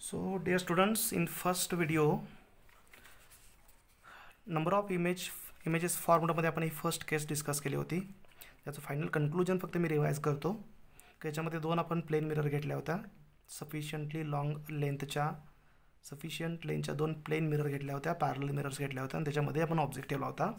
So dear students, in first video number of images फॉर्म्युलामध्ये आपण ही फर्स्ट केस discuss केली होती. त्याचं फायनल कन्क्लूजन फक्त मी रिवाइज करतो. त्याच्यामध्ये दोन आपण प्लेन मिरर घेतल्या होत्या. सफिशियंटली लॉंग लेंथच्या दोन प्लेन मिरर घेतल्या होत्या, पॅरलल मिरर्स घेतल्या होत्या आणि त्याच्यामध्ये आपण ऑब्जेक्ट ठेवला होता.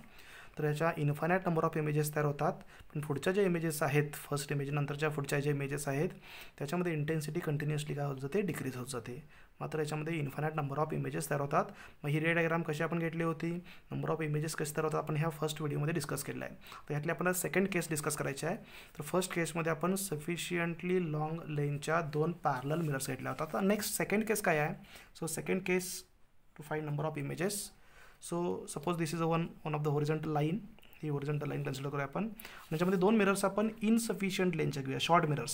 तर याच्या इन्फायनाईट नंबर ऑफ इमेजेस तयार होतात. पण पुढच्या ज्या इमेजेस आहेत, फर्स्ट इमेज नंतरच्या पुढच्या ज्या इमेजेस आहेत त्याच्यामध्ये इंटेन्सिटी कंटिन्युअसली काय होत जाते, डिक्रीज होत जाते. मात्र याच्यामध्ये इन्फायनाईट नंबर ऑफ इमेजेस तयार होतात. मग ही रे डायग्राम कशी आपण घेतली होती, नंबर ऑफ इमेजेस कसे तयार होतात आपण ह्या फर्स्ट व्हिडिओमध्ये डिस्कस केलेला आहे. तर ह्यातली आपल्याला सेकंड केस डिस्कस करायची आहे. तर फर्स्ट केसमध्ये आपण सफिशियंटली लॉंग लेंथच्या दोन पॅरलल मिरर्स घेतल्या होतात. तर नेक्स्ट सेकंड केस काय आहे. So second case to find number of images. So suppose this is one of the horizontal line. ही होरिझॉन्टल लाईन कन्सिडर करूया आपण. त्याच्यामध्ये दोन मिरर्स आपण इनसफिशियंट लेंथच्या घेऊया, short mirrors.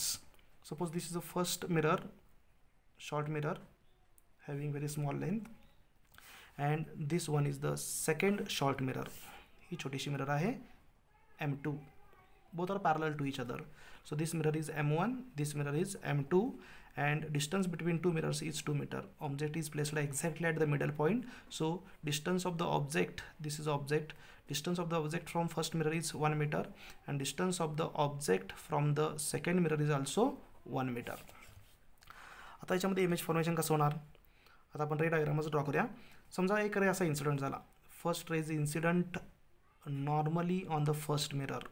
Suppose this is a first mirror, short mirror having very small length and this one is the second short mirror. ही छोटीशी mirror आहे M2. both are parallel to each other. So this mirror is M1, this mirror is M2 and distance between two mirrors is 2 meter. Object is placed exactly at the middle point. So distance of the object, this is object, distance of the object from first mirror is 1 meter and distance of the object from the second mirror is also 1 meter. आता याच्यामध्ये image formation कसं होणार. आता आपण रे डायग्रामच draw करूया. समजा एक रे असा इन्सिडेंट झाला. First raise incident normally on the first mirror.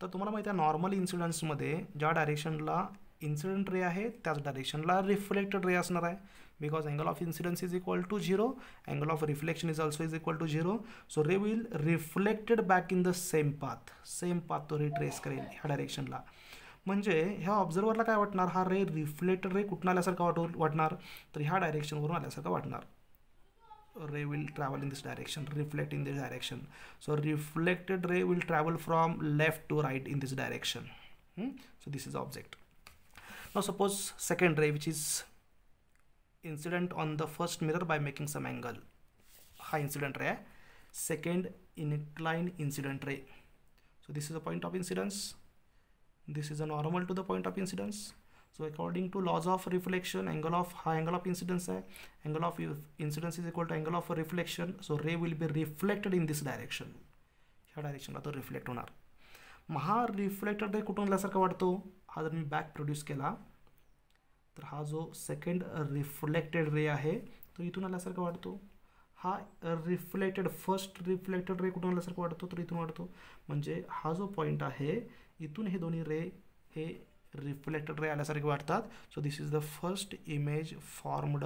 तर तुम्हाला माहिती आहे नॉर्मल इन्सिडेंट्समध्ये ज्या डायरेक्शनला इन्सिडेंट रे आहे त्याच डायरेक्शनला रिफ्लेक्टेड रे असणार आहे. Because angle of incidence is equal to 0, angle of reflection is also is equal to 0. So ray will reflected back in the same path तो रे ट्रेस करेल ह्या डायरेक्शनला. म्हणजे ह्या ऑब्झर्वरला काय वाटणार, हा रे रिफ्लेक्टेड रे कुठून आल्यासारखा वाटणार, तर ह्या डायरेक्शनवरून आल्यासारखं वाटणार. Ray will travel in this direction, reflect in this direction. So reflected ray will travel from left to right in this direction. So this is object. Now suppose second ray which is incident on the first mirror by making some angle. हा incident ray आहे, second incline incident ray. So this is a point of incidence. This is a normal to the point of incidence. So according to laws of reflection, angle of incidence है, angle of incidence is equal to angle of reflection. So ray will be reflected in this direction. ह्या डायरेक्शनला तो reflect होणार. मग हा reflected ray कुठून आल्यासारखा वाटतो. हा जर मी बॅक प्रोड्यूस केला तर हा जो सेकंड रिफ्लेक्टेड रे आहे तो इथून आल्यासारखा वाटतो. हा फर्स्ट रिफ्लेक्टेड रे कुठून आल्यासारखं वाटतो तर इथून वाटतो. म्हणजे हा जो पॉईंट आहे इथून हे दोन्ही रे हे रिफ्लेक्टेड रे आल्यासारखे वाटतात. So this is the first image formed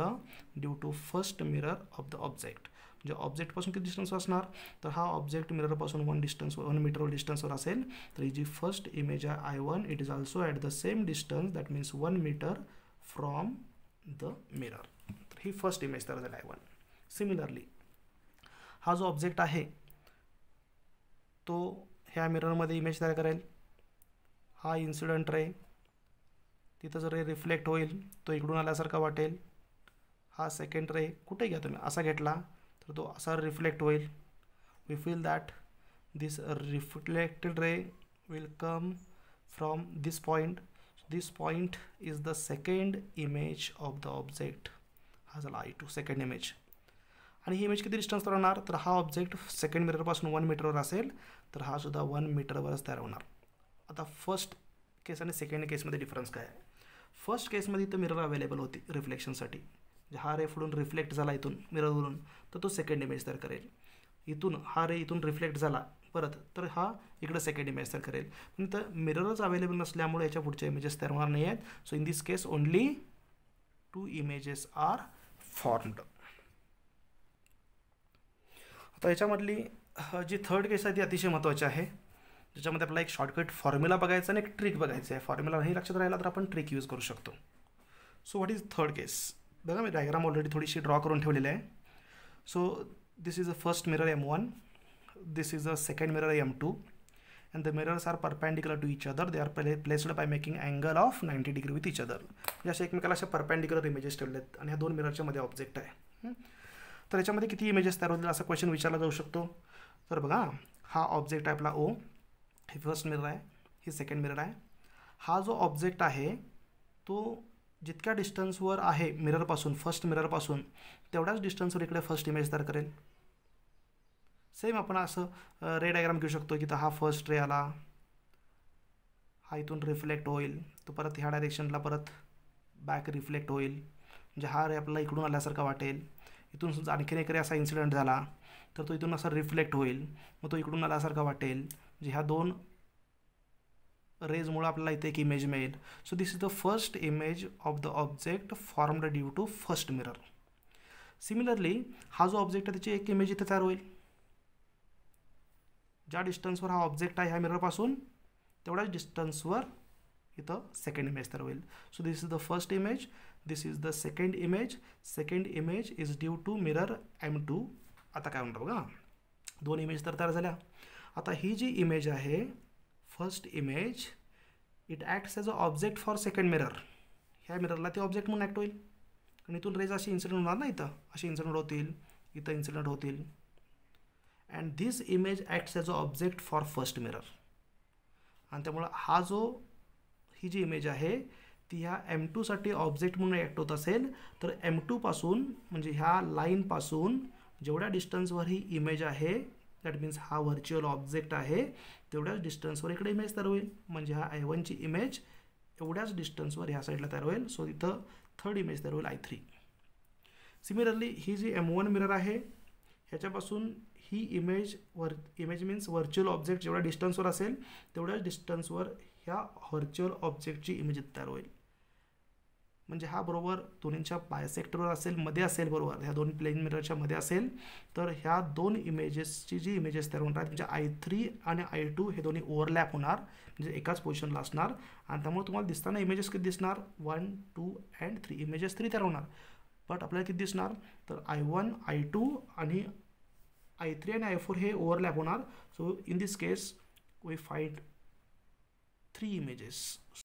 due to first mirror of the object. म्हणजे ऑब्जेक्टपासून किती डिस्टन्सवर असणार, तर हा ऑब्जेक्ट मिररपासून 1 मीटर डिस्टन्सवर असेल. तर ही जी फर्स्ट इमेज आहे I1, it is also at the same distance, that means 1 meter from the mirror. तर ही फर्स्ट इमेज तयार झाली I1. सिमिलरली हा जो ऑब्जेक्ट आहे तो ह्या मिररमध्ये इमेज तयार करेल. हा इन्सिडेंट रे तिथं जर रे रिफ्लेक्ट होईल तो इकडून आल्यासारखा वाटेल. हा सेकंड रे कुठे घ्या तुम्ही असा घेतला तर तो असा रिफ्लेक्ट होईल. We feel that this reflected ray will come from this point. This point is the second image of the object. हा झाला I2 सेकंड इमेज. आणि ही इमेज किती डिस्टन्सवर राहणार, तर हा ऑब्जेक्ट सेकंड मिररपासून 1 मीटरवर असेल तर हा सुद्धा 1 मीटरवरच तयार होणार. आता फर्स्ट केस आणि सेकंड केसमध्ये डिफरन्स काय आहे. फर्स्ट केसमध्ये इथं मिरर अवेलेबल होती रिफ्लेक्शनसाठी. हा रे फुडून रिफ्लेक्ट झाला इथून मिररवरून तर तो सेकंड इमेज तयार करेल. इथून हा रे इथून रिफ्लेक्ट झाला परत तर हा इकडं सेकंड इमेज तयार करेल. पण इथं मिररच अवेलेबल नसल्यामुळे याच्या पुढच्या इमेजेस तयार होणार नाही आहेत. So in this case only 2 images are formed. आता याच्यामधली जी थर्ड केस आहे ती अतिशय महत्त्वाची आहे. ज्याच्यामध्ये आपल्याला एक शॉर्टकट फॉर्म्युला बघायचा आणि एक ट्रिक बघायचं आहे. फॉर्म्युला नाही लक्षात राहिला तर आपण ट्रिक यूज करू शकतो. सो व्हॉट इज थर्ड केस. बघा मी डायग्राम ऑलरेडी थोडीशी ड्रॉ करून ठेवलेली आहे. So this is a first mirror M1, this is a second mirror M2 and the mirrors are perpendicular to each other. They are placed by making angle of 90 degree with each other. म्हणजे अशा एकमेकाला अशा perpendicular images ठेवलेत आणि ह्या दोन मिररच्या मध्ये object आहे. तर याच्यामध्ये किती इमेजेस तयार होतील असा क्वेश्चन विचारला जाऊ शकतो. तर बघा हा ऑब्जेक्ट आहे आपला O, हे फर्स्ट मिरर आहे, ही सेकंड मिरर आहे. हा जो ऑब्जेक्ट आहे तो जितक्या डिस्टन्सवर आहे मिररपासून, फर्स्ट मिररपासून, तेवढ्याच डिस्टन्सवर इकडे फर्स्ट इमेज तयार करेल. सेम आपण असं रे डायग्राम घेऊ शकतो की हा फर्स्ट रे आला, हा इथून रिफ्लेक्ट होईल, तो परत ह्या डायरेक्शनला परत बॅक रिफ्लेक्ट होईल, म्हणजे हा रे आपल्याला इकडून आल्यासारखा वाटेल. इथून समजा आणखीन एक रे असा इन्सिडेंट झाला तर तो इथून असा रिफ्लेक्ट होईल, मग तो इकडून आल्यासारखा वाटेल. म्हणजे ह्या दोन रेजमुळे आपल्याला इथे एक इमेज मिळेल. So this is the first image of the object formed due to first mirror. Similarly हा जो ऑब्जेक्ट आहे त्याची एक इमेज इथे तयार होईल. ज्या डिस्टन्सवर हा ऑब्जेक्ट आहे ह्या मिररपासून तेवढ्याच डिस्टन्सवर इथं सेकंड इमेज तयार होईल. So this is the first image, this is the second image. Second image is due to mirror M2. आता काय म्हणतो बघा, दोन इमेज तर तयार झाल्या. आता ही जी इमेज आहे first image, it acts as a object for second mirror. ह्या मिररला ते ऑब्जेक्ट म्हणून ॲक्ट होईल आणि इथून रेज अशी इन्सिडेंट होणार ना, इथं असे इन्सिडेंट होतील, इथं इन्सिडेंट होतील. And this image acts as a object for first mirror. आणि त्यामुळं हा जो ही जी इमेज आहे ती ह्या M2साठी ऑब्जेक्ट म्हणून ॲक्ट होत असेल तर M2 पासून म्हणजे ह्या लाईनपासून जेवढ्या डिस्टन्सवर ही इमेज आहे, दॅट मीन्स हा व्हर्च्युअल ऑब्जेक्ट आहे, तेवढ्याच डिस्टन्सवर इकडे इमेज तयार होईल. म्हणजे हा I1ची इमेज एवढ्याच डिस्टन्सवर ह्या साईडला तयार होईल. सो इथं थर्ड इमेज तयार होईल I3. सिमिलरली ही जी M1 मिरर आहे ह्याच्यापासून ही इमेज मीन्स व्हर्च्युअल ऑब्जेक्ट जेवढ्या डिस्टन्सवर असेल तेवढ्याच डिस्टन्सवर ह्या व्हर्च्युअल ऑब्जेक्टची इमेज तयार होईल. म्हणजे हा बरोबर दोन्हींच्या बायसेक्टरवर असेल, मध्ये असेल, बरोबर ह्या दोन प्लेन मिररच्या मध्ये असेल, तर ह्या दोन इमेजेसची जी इमेजेस तयार होणार म्हणजे I3 आणि I2 हे दोन्ही ओव्हरलॅप होणार, म्हणजे एकाच पोझिशनला असणार. आणि त्यामुळे तुम्हाला दिसताना इमेजेस किती दिसणार, 1, 2 and 3 इमेजेस 3 तयार होणार. बट आपल्याला किती दिसणार तर I1, I2 आणि I3 आणि I4 हे ओव्हरलॅप होणार. So in this case we find 3 images.